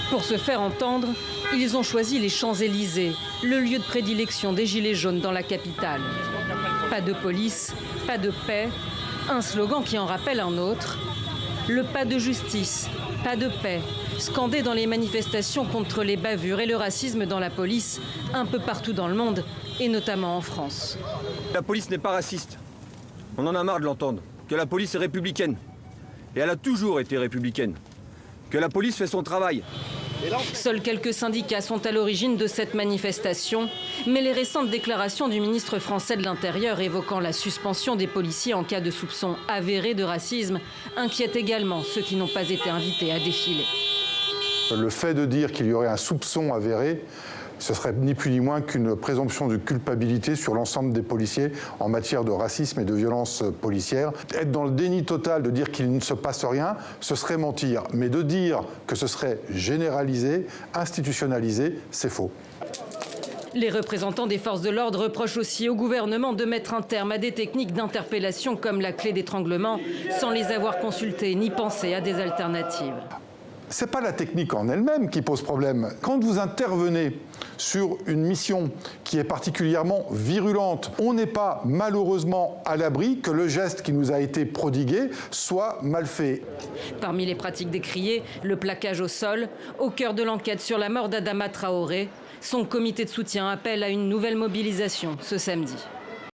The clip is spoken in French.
Pour se faire entendre, ils ont choisi les Champs-Élysées, le lieu de prédilection des Gilets jaunes dans la capitale. Pas de police, pas de paix, un slogan qui en rappelle un autre. Le pas de justice, pas de paix, scandé dans les manifestations contre les bavures et le racisme dans la police, un peu partout dans le monde, et notamment en France. La police n'est pas raciste. On en a marre de l'entendre. Que la police est républicaine. Et elle a toujours été républicaine. Que la police fait son travail. Seuls quelques syndicats sont à l'origine de cette manifestation, mais les récentes déclarations du ministre français de l'Intérieur évoquant la suspension des policiers en cas de soupçon avéré de racisme inquiètent également ceux qui n'ont pas été invités à défiler. Le fait de dire qu'il y aurait un soupçon avéré, ce serait ni plus ni moins qu'une présomption de culpabilité sur l'ensemble des policiers en matière de racisme et de violence policière. Être dans le déni total de dire qu'il ne se passe rien, ce serait mentir. Mais de dire que ce serait généralisé, institutionnalisé, c'est faux. Les représentants des forces de l'ordre reprochent aussi au gouvernement de mettre un terme à des techniques d'interpellation comme la clé d'étranglement, sans les avoir consultés ni pensé à des alternatives. Ce n'est pas la technique en elle-même qui pose problème. Quand vous intervenez sur une mission qui est particulièrement virulente, on n'est pas malheureusement à l'abri que le geste qui nous a été prodigué soit mal fait. Parmi les pratiques décriées, le plaquage au sol, au cœur de l'enquête sur la mort d'Adama Traoré. Son comité de soutien appelle à une nouvelle mobilisation ce samedi.